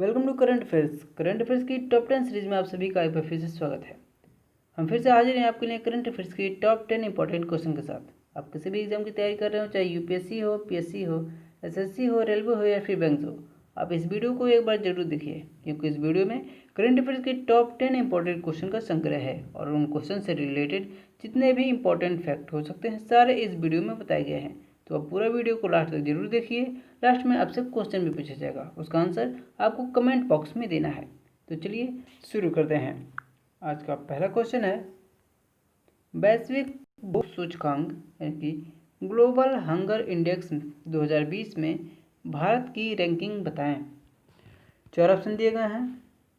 Welcome to current affairs की top 10 series में आप सभी का एक बार फिर से स्वागत है। हम फिर से हाजिर हैं आपके लिए करंट अफेयर्स की टॉप 10 इंपॉर्टेंट क्वेश्चन के साथ। आप किसी भी एग्जाम की तैयारी कर रहे हो, चाहे यूपीएससी हो, पीएससी हो, एसएससी हो, रेलवे हो या फिर बैंक हो, आप इस वीडियो को एक बार जरूर देखिए, क्योंकि इस वीडियो में करंट अफेयर्स के टॉप 10 इंपॉर्टेंट क्वेश्चन का संग्रह है और उन क्वेश्चन से रिलेटेड जितने भी इंपॉर्टेंट फैक्ट हो सकते हैं सारे इस वीडियो में बताए गए हैं। तो आप पूरा वीडियो को लास्ट तक जरूर देखिए। लास्ट में आपसे क्वेश्चन भी पूछा जाएगा, उसका आंसर आपको कमेंट बॉक्स में देना है। तो चलिए शुरू करते हैं। आज का पहला क्वेश्चन है, वैश्विक भूख सूचकांक यानी कि ग्लोबल हंगर इंडेक्स 2020 में भारत की रैंकिंग बताएं। 4 ऑप्शन दिए गए हैं।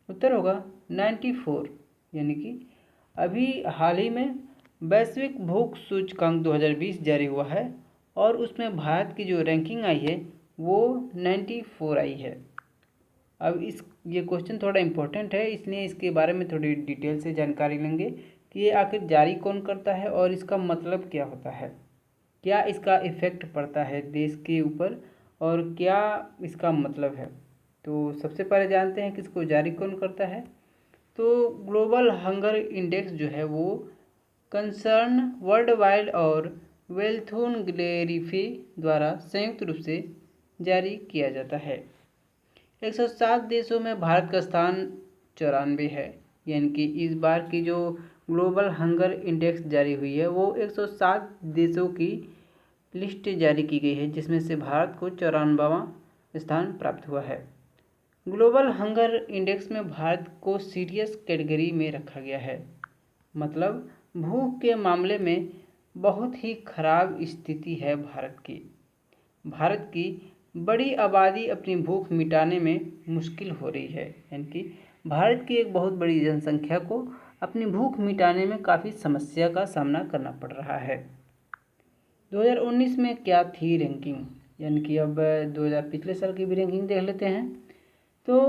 उत्तर होगा 94, यानी कि अभी हाल ही में वैश्विक भूख सूचकांक 2020 जारी हुआ है और उसमें भारत की जो रैंकिंग आई है वो 94 आई है। अब ये क्वेश्चन थोड़ा इम्पोर्टेंट है, इसलिए इसके बारे में थोड़ी डिटेल से जानकारी लेंगे कि ये आखिर जारी कौन करता है और इसका मतलब क्या होता है, क्या इसका इफ़ेक्ट पड़ता है देश के ऊपर और क्या इसका मतलब है। तो सबसे पहले जानते हैं कि इसको जारी कौन करता है। तो ग्लोबल हंगर इंडेक्स जो है वो कंसर्न वर्ल्ड वाइड और वेल्थोन ग्लेरिफे द्वारा संयुक्त रूप से जारी किया जाता है। 107 देशों में भारत का स्थान 94 है, यानी कि इस बार की जो ग्लोबल हंगर इंडेक्स जारी हुई है वो 107 देशों की लिस्ट जारी की गई है, जिसमें से भारत को 94वां स्थान प्राप्त हुआ है। ग्लोबल हंगर इंडेक्स में भारत को सीरियस कैटेगरी में रखा गया है, मतलब भूख के मामले में बहुत ही खराब स्थिति है भारत की बड़ी आबादी अपनी भूख मिटाने में मुश्किल हो रही है, यानी कि भारत की एक बहुत बड़ी जनसंख्या को अपनी भूख मिटाने में काफ़ी समस्या का सामना करना पड़ रहा है। 2019 में क्या थी रैंकिंग, यानी कि अब 2000 पिछले साल की भी रैंकिंग देख लेते हैं। तो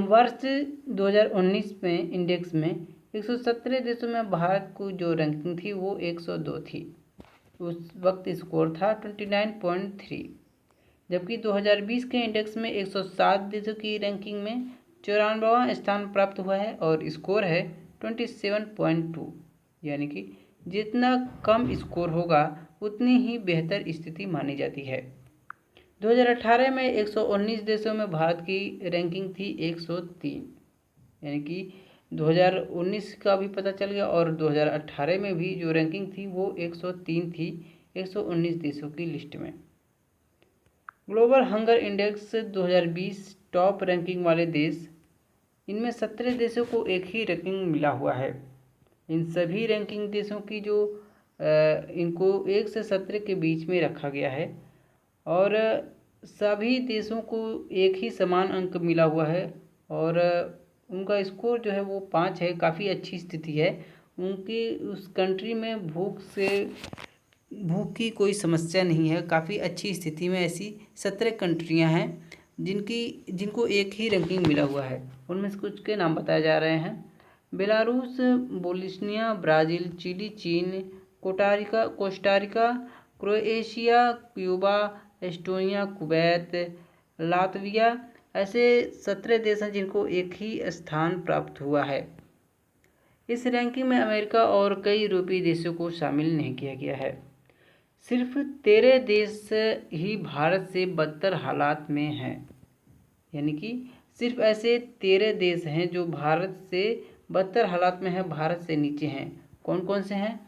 वर्ष 2019 में इंडेक्स में 117 देशों में भारत को जो रैंकिंग थी वो 102 थी। उस वक्त स्कोर था 29.3, जबकि 2020 के इंडेक्स में 107 देशों की रैंकिंग में 94वां स्थान प्राप्त हुआ है और स्कोर है 27.2, यानी कि जितना कम स्कोर होगा उतनी ही बेहतर स्थिति मानी जाती है। 2018 में 119 देशों में भारत की रैंकिंग थी 103, यानी कि 2019 का भी पता चल गया और 2018 में भी जो रैंकिंग थी वो 103 थी 119 देशों की लिस्ट में। Global hunger index 2020 top ranking वाले देश, इनमें 17 देशों को एक ही रैंकिंग मिला हुआ है। इन सभी रैंकिंग देशों की जो इनको 1 से 17 के बीच में रखा गया है और सभी देशों को एक ही समान अंक मिला हुआ है और उनका स्कोर जो है वो 5 है। काफ़ी अच्छी स्थिति है उनकी, उस कंट्री में भूख की कोई समस्या नहीं है। काफ़ी अच्छी स्थिति में ऐसी 17 कंट्रियां हैं जिनको एक ही रैंकिंग मिला हुआ है। उनमें से कुछ के नाम बताए जा रहे हैं: बेलारूस, बोलिस्निया, ब्राज़ील, चिली, चीन, Costa Rica, Croatia, Cuba, Estonia, Kuwait, Latvia. ऐसे 17 देश हैं जिनको एक ही स्थान प्राप्त हुआ है। इस रैंकिंग में अमेरिका और कई यूरोपीय देशों को शामिल नहीं किया गया है। सिर्फ 13 देश ही भारत से बदतर हालात में हैं, यानी कि सिर्फ ऐसे 13 देश हैं जो भारत से बदतर हालात में है, भारत से नीचे हैं। कौन कौन से हैं?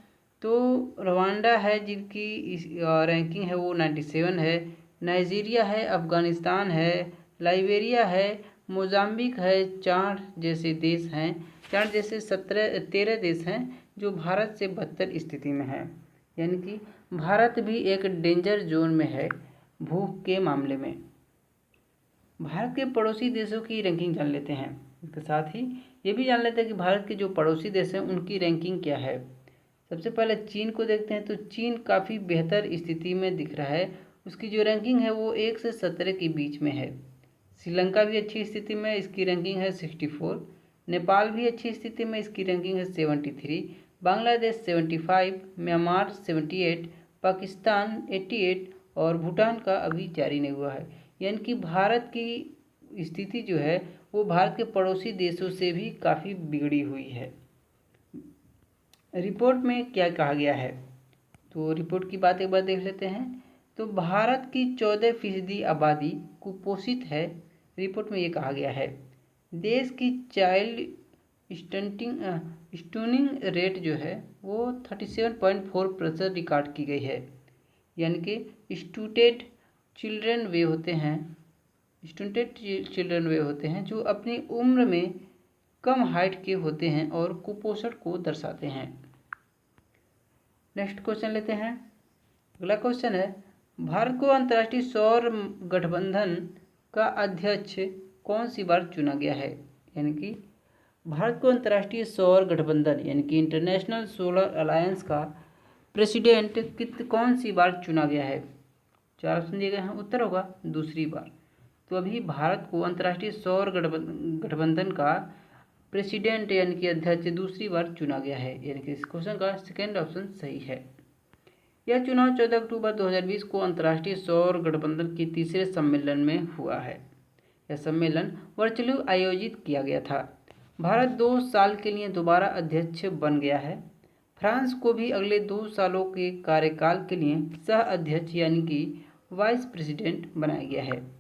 तो रवांडा है जिनकी रैंकिंग है वो 97 है, नाइजीरिया है, अफ़गानिस्तान है, लाइबेरिया है, मोज़ाम्बिक है। चाड जैसे 13 देश हैं जो भारत से बदतर स्थिति में हैं, यानी कि भारत भी एक डेंजर जोन में है भूख के मामले में। भारत के पड़ोसी देशों की रैंकिंग जान लेते हैं। इसके साथ ही ये भी जान लेते हैं कि भारत के जो पड़ोसी देश हैं उनकी रैंकिंग क्या है। सबसे पहले चीन को देखते हैं। तो चीन काफ़ी बेहतर स्थिति में दिख रहा है, उसकी जो रैंकिंग है वो 1 से 17 के बीच में है। श्रीलंका भी अच्छी स्थिति में, इसकी रैंकिंग है 64। नेपाल भी अच्छी स्थिति में, इसकी रैंकिंग है 73। बांग्लादेश 75, म्यांमार 78, पाकिस्तान 88 और भूटान का अभी जारी नहीं हुआ है। यानी कि भारत की स्थिति जो है वो भारत के पड़ोसी देशों से भी काफ़ी बिगड़ी हुई है। रिपोर्ट में क्या कहा गया है, तो रिपोर्ट की बात एक बार देख लेते हैं। तो भारत की 14% आबादी कुपोषित है। रिपोर्ट में ये कहा गया है। देश की चाइल्ड स्टूनिंग रेट जो है वो 37.4% रिकॉर्ड की गई है। यानी कि स्टूटेड चिल्ड्रन वे होते हैं जो अपनी उम्र में कम हाइट के होते हैं और कुपोषण को दर्शाते हैं। नेक्स्ट क्वेश्चन लेते हैं। अगला क्वेश्चन है, भारत को अंतर्राष्ट्रीय सौर गठबंधन का अध्यक्ष कौन सी बार चुना गया है। यानी कि भारत को अंतर्राष्ट्रीय सौर गठबंधन यानी कि इंटरनेशनल सोलर अलायंस का प्रेसिडेंट कौन सी बार चुना गया है। 4 ऑप्शन दिए गए हैं। उत्तर होगा दूसरी बार। तो अभी भारत को अंतर्राष्ट्रीय सौर गठबंधन का प्रेसिडेंट यानी कि अध्यक्ष दूसरी बार चुना गया है। यानी कि इस क्वेश्चन का सेकेंड ऑप्शन सही है। यह चुनाव 14 अक्टूबर 2020 को अंतर्राष्ट्रीय सौर गठबंधन के तीसरे सम्मेलन में हुआ है। यह सम्मेलन वर्चुअली आयोजित किया गया था। भारत 2 साल के लिए दोबारा अध्यक्ष बन गया है। फ्रांस को भी अगले 2 सालों के कार्यकाल के लिए सह अध्यक्ष यानी कि वाइस प्रेसिडेंट बनाया गया है।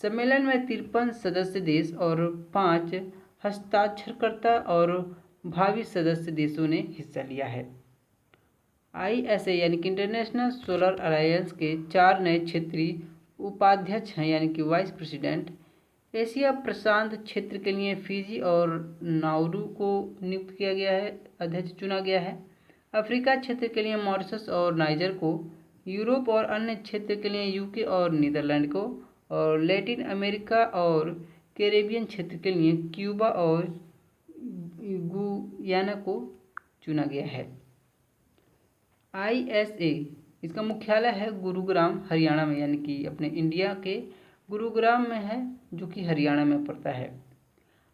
सम्मेलन में 53 सदस्य देश और 5 हस्ताक्षरकर्ता और भावी सदस्य देशों ने हिस्सा लिया है। ISA यानी कि इंटरनेशनल सोलर अलायंस के 4 नए क्षेत्रीय उपाध्यक्ष हैं यानी कि वाइस प्रेसिडेंट। एशिया प्रशांत क्षेत्र के लिए फिजी और नाउरू को नियुक्त किया गया है, अध्यक्ष चुना गया है। अफ्रीका क्षेत्र के लिए मॉरिशस और नाइजर को, यूरोप और अन्य क्षेत्र के लिए यूके और नीदरलैंड को, और लैटिन अमेरिका और कैरेबियन क्षेत्र के लिए क्यूबा और गुयाना को चुना गया है। ISA इसका मुख्यालय है गुरुग्राम हरियाणा में, यानी कि अपने इंडिया के गुरुग्राम में है जो कि हरियाणा में पड़ता है।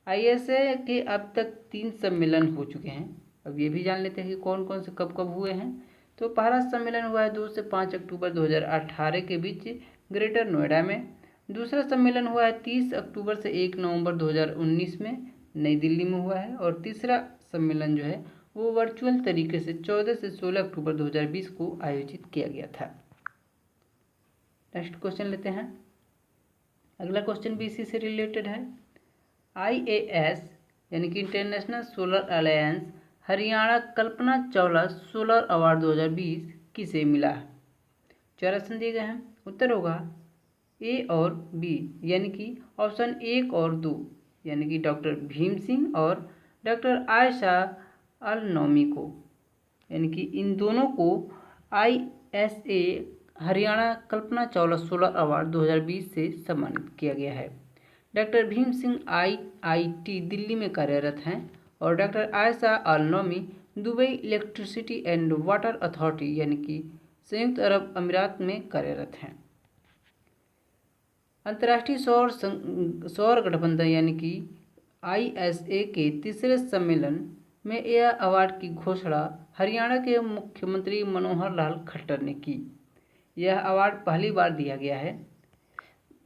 ISA के अब तक 3 सम्मेलन हो चुके हैं। अब ये भी जान लेते हैं कि कौन कौन से कब कब हुए हैं। तो पहला सम्मेलन हुआ है 2 से 5 अक्टूबर 2018 के बीच ग्रेटर नोएडा में। दूसरा सम्मेलन हुआ है 30 अक्टूबर से 1 नवंबर 2019 में नई दिल्ली में हुआ है। और तीसरा सम्मेलन जो है वो वर्चुअल तरीके से 14 से 16 अक्टूबर 2020 को आयोजित किया गया था। नेक्स्ट क्वेश्चन लेते हैं। अगला क्वेश्चन भी इसी से रिलेटेड है। IAS यानी कि international solar alliance Haryana Kalpana Chawla solar award 2020 किसे मिला। 4 ऑप्शन दिए गए हैं। उत्तर होगा A और B यानी कि ऑप्शन 1 और 2 यानी कि डॉक्टर भीम सिंह और डॉक्टर आयशा अल नौमी को, यानी कि इन दोनों को ISA Haryana Kalpana Chawla solar award 2020 से सम्मानित किया गया है। डॉक्टर भीम सिंह IIT दिल्ली में कार्यरत हैं और doctor Aisha Al Nuaimi Dubai electricity and water authority यानी कि संयुक्त अरब अमीरात में कार्यरत हैं। अंतर्राष्ट्रीय सौर गठबंधन यानी कि ISA के तीसरे सम्मेलन में यह अवार्ड की घोषणा हरियाणा के मुख्यमंत्री मनोहर लाल खट्टर ने की। यह अवार्ड पहली बार दिया गया है।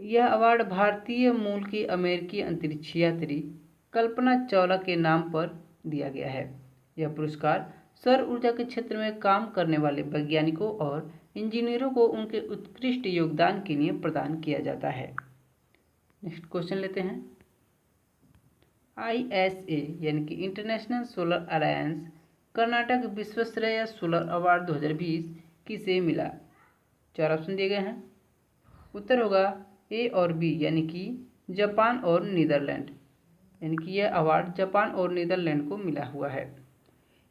यह अवार्ड भारतीय मूल की अमेरिकी अंतरिक्ष यात्री कल्पना चावला के नाम पर दिया गया है। यह पुरस्कार सौर ऊर्जा के क्षेत्र में काम करने वाले वैज्ञानिकों और इंजीनियरों को उनके उत्कृष्ट योगदान के लिए प्रदान किया जाता है। नेक्स्ट क्वेश्चन लेते हैं। ISA यानी कि international solar alliance Karnataka Vishwashreya solar award 2020 किसे मिला। 4 ऑप्शन दिए गए हैं। उत्तर होगा A और B यानी कि जापान और नीदरलैंड, यानी कि यह अवार्ड जापान और नीदरलैंड को मिला हुआ है।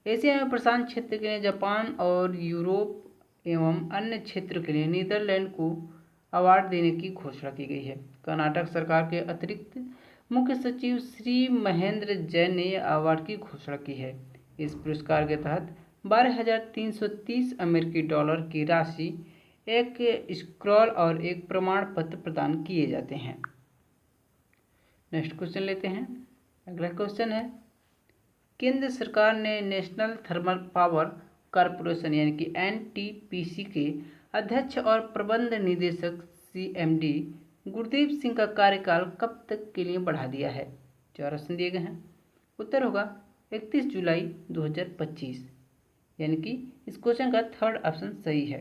एशिया में प्रशांत क्षेत्र के लिए जापान और यूरोप एवं अन्य क्षेत्र के लिए नीदरलैंड को अवार्ड देने की घोषणा की गई है। कर्नाटक सरकार के अतिरिक्त मुख्य सचिव श्री महेंद्र जैन ने यह अवार्ड की घोषणा की है। इस पुरस्कार के तहत 12,330 अमेरिकी डॉलर की राशि, एक स्क्रॉल और एक प्रमाण पत्र प्रदान किए जाते हैं। नेक्स्ट क्वेश्चन लेते हैं। अगला क्वेश्चन है, केंद्र सरकार ने नेशनल थर्मल पावर कॉरपोरेशन यानी कि NTPC के अध्यक्ष और प्रबंध निदेशक CMD गुरदीप सिंह का कार्यकाल कब तक के लिए बढ़ा दिया है? 4 ऑप्शन दिए गए हैं। उत्तर होगा 31 जुलाई 2025, यानी कि इस क्वेश्चन का थर्ड ऑप्शन सही है।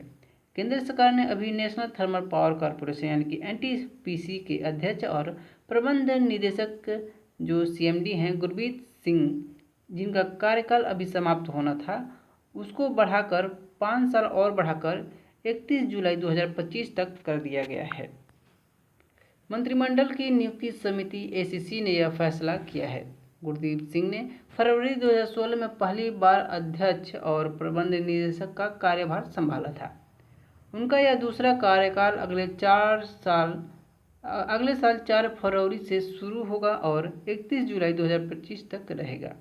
केंद्र सरकार ने अभी नेशनल थर्मल पावर कॉरपोरेशन यानी कि एनटीपीसी के अध्यक्ष और प्रबंध निदेशक जो सीएमडी हैं गुरमीत सिंह, जिनका कार्यकाल अभी समाप्त होना था, उसको बढ़ाकर 5 साल और बढ़ाकर 31 जुलाई 2025 तक कर दिया गया है। मंत्रिमंडल की नियुक्ति समिति एसीसी ने यह फैसला किया है। गुरदीप सिंह ने फरवरी 2016 में पहली बार अध्यक्ष और प्रबंध निदेशक का कार्यभार संभाला था। उनका यह दूसरा कार्यकाल अगले साल 4 फरवरी से शुरू होगा और 31 जुलाई 2025 तक रहेगा,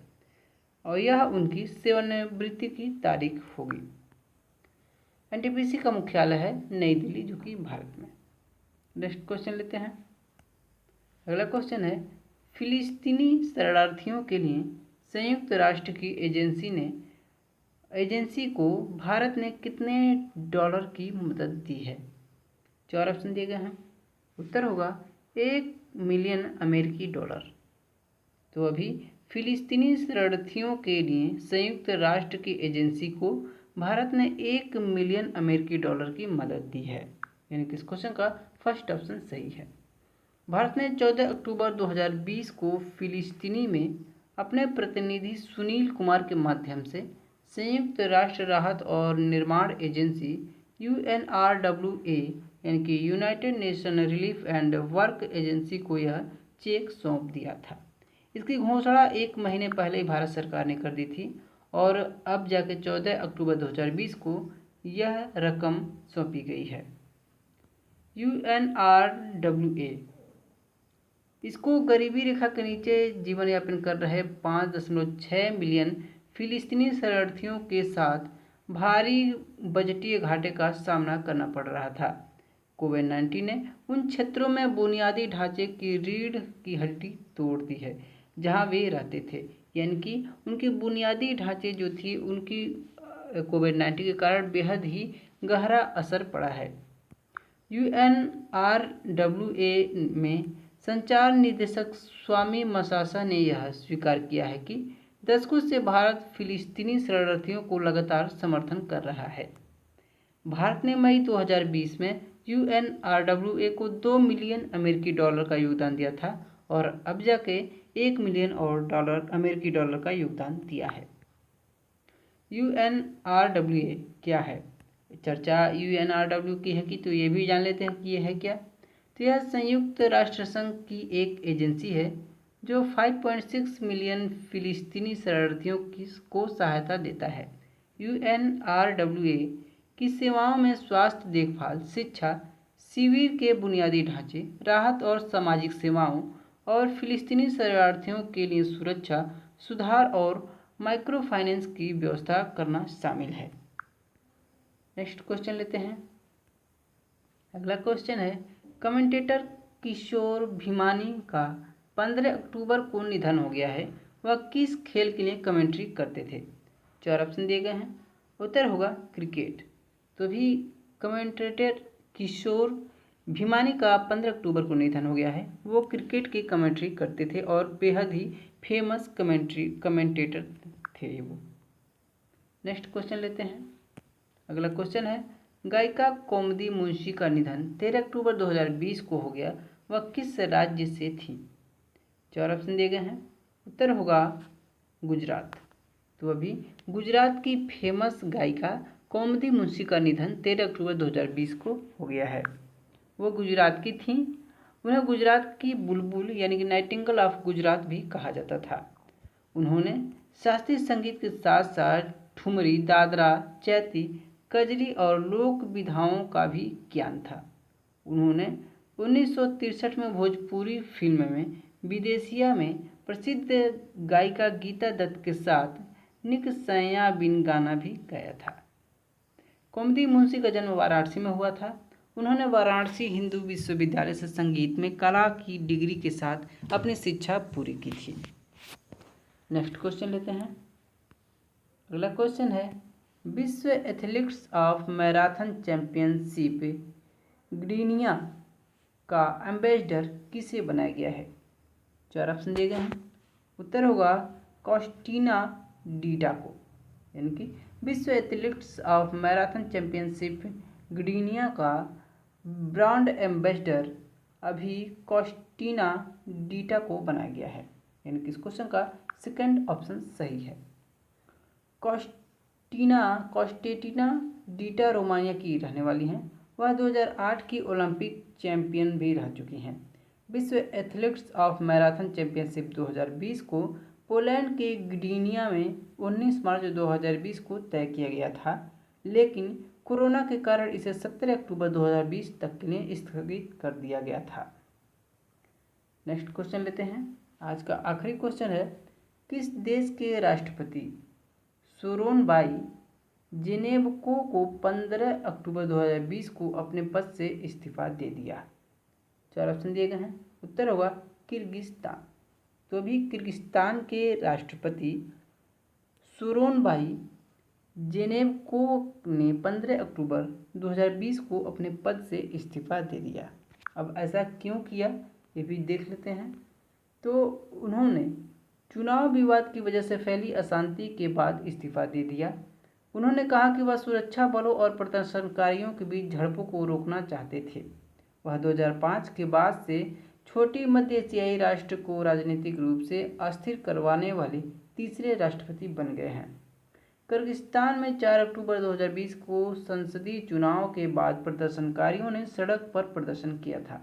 और यह उनकी सेवानिवृत्ति की तारीख होगी। एनटीपीसी का मुख्यालय है नई दिल्ली, जो कि भारत में। नेक्स्ट क्वेश्चन लेते हैं। अगला क्वेश्चन है, फिलिस्तीनी शरणार्थियों के लिए संयुक्त राष्ट्र की एजेंसी को भारत ने कितने डॉलर की मदद दी है? 4 ऑप्शन दिए गए हैं। उत्तर होगा 1 मिलियन अमेरिकी डॉलर। तो अभी फिलिस्तीनी शरणार्थियों के लिए संयुक्त राष्ट्र की एजेंसी को भारत ने 1 मिलियन अमेरिकी डॉलर की मदद दी है, यानी कि इस क्वेश्चन का फर्स्ट ऑप्शन सही है। भारत ने 14 अक्टूबर 2020 को फिलिस्तीनी में अपने प्रतिनिधि सुनील कुमार के माध्यम से संयुक्त राष्ट्र राहत और निर्माण एजेंसी UNRWA यानी कि United nation relief and work agency को यह चेक सौंप दिया था। इसकी घोषणा 1 महीने पहले ही भारत सरकार ने कर दी थी और अब जाके 14 अक्टूबर 2020 को यह रकम सौंपी गई है। UNRWA इसको गरीबी रेखा के नीचे जीवन यापन कर रहे 5.6 मिलियन फिलिस्तीनी शरणार्थियों के साथ भारी बजटीय घाटे का सामना करना पड़ रहा था। कोविड-19 ने उन क्षेत्रों में बुनियादी ढांचे की रीढ़ की हड्डी तोड़ दी है जहां वे रहते थे, यानी कि उनकी बुनियादी ढांचे जो थी उनकी कोविड-19 के कारण बेहद ही गहरा असर पड़ा है। UNRWA में संचार निदेशक स्वामी मसासा ने यह स्वीकार किया है कि दशकों से भारत फिलिस्तीनी शरणार्थियों को लगातार समर्थन कर रहा है। भारत ने मई 2020 में UNRWA को 2 मिलियन अमेरिकी डॉलर का योगदान दिया था और अब जाके 1 मिलियन और अमेरिकी डॉलर का योगदान दिया है। UNRWA क्या है? चर्चा UNRWA की है कि तो ये भी जान लेते हैं कि ये है क्या। तो यह संयुक्त राष्ट्र संघ की एक एजेंसी है जो 5.6 मिलियन फिलिस्तीनी शरणार्थियों को सहायता देता है। UNRWA की सेवाओं में स्वास्थ्य देखभाल, शिक्षा, शिविर के बुनियादी ढांचे, राहत और सामाजिक सेवाओं और फिलिस्तीनी शरणार्थियों के लिए सुरक्षा, सुधार और माइक्रो फाइनेंस की व्यवस्था करना शामिल है। नेक्स्ट क्वेश्चन लेते हैं। अगला क्वेश्चन है, कमेंटेटर किशोर भिमानी का 15 अक्टूबर को निधन हो गया है। वह किस खेल के लिए कमेंट्री करते थे? 4 ऑप्शन दिए गए हैं। उत्तर होगा क्रिकेट। तो भी कमेंटेटर किशोर भिमानी का 15 अक्टूबर को निधन हो गया है। वो क्रिकेट की कमेंट्री करते थे और बेहद ही फेमस कमेंटेटर थे वो। नेक्स्ट क्वेश्चन लेते हैं। अगला क्वेश्चन है, गायिका कौमुदी मुंशी का निधन 13 अक्टूबर 2020 को हो गया। वह किस राज्य से थी? 4 ऑप्शन दिए गए हैं। उत्तर होगा गुजरात। तो अभी गुजरात की फेमस गायिका कौमुदी मुंशी का निधन 13 अक्टूबर 2020 को हो गया है। वो गुजरात की थी। उन्हें गुजरात की बुलबुल यानी कि नाइटिंगेल ऑफ गुजरात भी कहा जाता था। उन्होंने शास्त्रीय संगीत के साथ साथ ठुमरी, दादरा, चैती, कजरी और लोक विधाओं का भी ज्ञान था। उन्होंने 1963 में भोजपुरी फिल्म में विदेशिया में प्रसिद्ध गायिका गीता दत्त के साथ निक सैया बिन गाना भी गाया था। कौमुदी मुंशी का जन्म वाराणसी में हुआ था। उन्होंने वाराणसी हिंदू विश्वविद्यालय से संगीत में कला की डिग्री के साथ अपनी शिक्षा पूरी की थी। नेक्स्ट क्वेश्चन लेते हैं। अगला क्वेश्चन है, विश्व एथलेटिक्स ऑफ मैराथन चैंपियनशिप ग्रीनिया का एम्बेसडर किसे बनाया गया है? 4 ऑप्शन दिए गए हैं। उत्तर होगा कॉस्टिना डीटा को। यानी कि विश्व एथलेटिक्स ऑफ मैराथन चैंपियनशिप ग्डीनिया का ब्रांड एम्बेसडर अभी कॉस्टिना डीटा को बनाया गया है। यानी कि इस क्वेश्चन का सेकंड ऑप्शन सही है। कॉस्टेटिना डीटा रोमानिया की रहने वाली हैं। वह 2008 की ओलंपिक चैंपियन भी रह चुकी हैं। विश्व एथलेटिक्स ऑफ मैराथन चैंपियनशिप 2020 को पोलैंड के ग्डीनिया में 19 मार्च 2020 को तय किया गया था, लेकिन कोरोना के कारण इसे 17 अक्टूबर 2020 तक के लिए स्थगित कर दिया गया था। नेक्स्ट क्वेश्चन लेते हैं। आज का आखिरी क्वेश्चन है, किस देश के राष्ट्रपति सोरोनबाई जेनेवको को 15 अक्टूबर 2020 को अपने पद से इस्तीफा दे दिया? 4 ऑप्शन दिए गए हैं। उत्तर होगा किर्गिस्तान। तो अभी किर्गिस्तान के राष्ट्रपति सोरोनबाई जेनेवको ने 15 अक्टूबर 2020 को अपने पद से इस्तीफा दे दिया। अब ऐसा क्यों किया ये भी देख लेते हैं। तो उन्होंने चुनाव विवाद की वजह से फैली अशांति के बाद इस्तीफा दे दिया। उन्होंने कहा कि वह सुरक्षा बलों और प्रदर्शनकारियों के बीच झड़पों को रोकना चाहते थे। वह 2005 के बाद से छोटी मध्य एशियाई राष्ट्र को राजनीतिक रूप से अस्थिर करवाने वाले तीसरे राष्ट्रपति बन गए हैं। किर्गिस्तान में 4 अक्टूबर 2020 को संसदीय चुनाव के बाद प्रदर्शनकारियों ने सड़क पर प्रदर्शन किया था,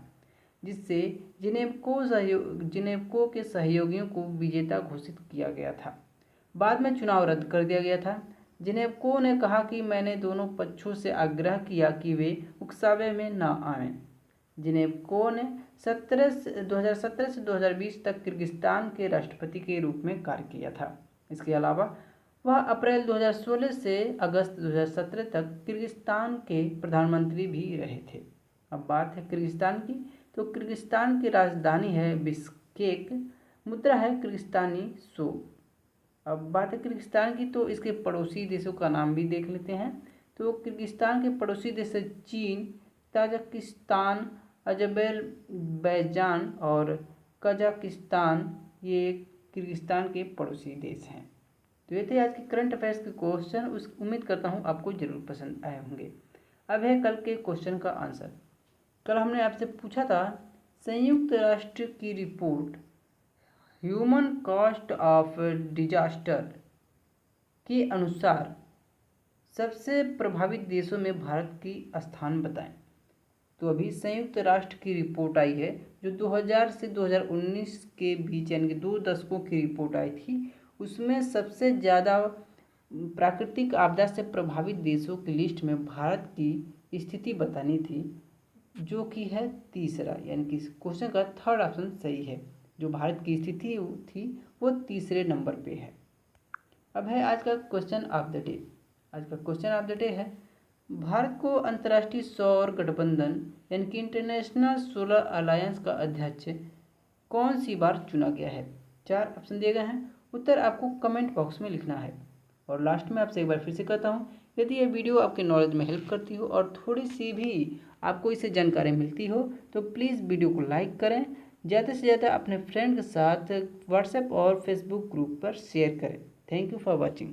जिससे जिनेवको के सहयोगियों को विजेता घोषित किया गया था। बाद में चुनाव रद्द कर दिया गया था। जिनेवको ने कहा कि मैंने दोनों पक्षों से आग्रह किया कि वे उकसावे में न आएं। जिनेवको ने 2017 से 2020 तक किर्गिस्तान के राष्ट्रपति के रूप में कार्य किया था। इसके अलावा वह अप्रैल 2016 से अगस्त 2017 तक किर्गिस्तान के प्रधानमंत्री भी रहे थे। अब बात है किर्गिस्तान की, तो किर्गिस्तान की राजधानी है बिश्केक, मुद्रा है किर्गिस्तानी सो। अब बात है किर्गिस्तान की, तो इसके पड़ोसी देशों का नाम भी देख लेते हैं। तो किर्गिस्तान के पड़ोसी देश चीन, ताजिकिस्तान, अजरबैजान और कजाकिस्तान, ये किर्गिस्तान के पड़ोसी देश हैं। तो ये थे आज के करंट अफेयर्स के क्वेश्चन। उम्मीद करता हूँ आपको जरूर पसंद आए होंगे। अब है कल के क्वेश्चन का आंसर। कल हमने आपसे पूछा था, संयुक्त राष्ट्र की report human cost of disaster के अनुसार सबसे प्रभावित देशों में भारत की स्थान बताएं। तो अभी संयुक्त राष्ट्र की रिपोर्ट आई है जो 2000 से 2019 के बीच यानी कि 2 दशकों की रिपोर्ट आई थी। उसमें सबसे ज़्यादा प्राकृतिक आपदा से प्रभावित देशों की लिस्ट में भारत की स्थिति बतानी थी, जो कि है तीसरा। यानी कि क्वेश्चन का थर्ड ऑप्शन सही है। जो भारत की स्थिति थी वो तीसरे नंबर पे है। अब है आज का क्वेश्चन ऑफ द डे। आज का क्वेश्चन ऑफ द डे है, भारत को अंतर्राष्ट्रीय सौर गठबंधन यानी कि इंटरनेशनल सोलर अलायंस का अध्यक्ष कौन सी बार चुना गया है? 4 ऑप्शन दिए गए हैं। उत्तर आपको कमेंट बॉक्स में लिखना है। और लास्ट में आपसे एक बार फिर से कहता हूँ, यदि ये वीडियो आपके नॉलेज में हेल्प करती हो और थोड़ी सी भी आपको इससे जानकारी मिलती हो तो प्लीज़ वीडियो को लाइक करें, ज़्यादा से ज़्यादा अपने फ्रेंड के साथ व्हाट्सएप और फेसबुक ग्रुप पर शेयर करें। Thank you for watching.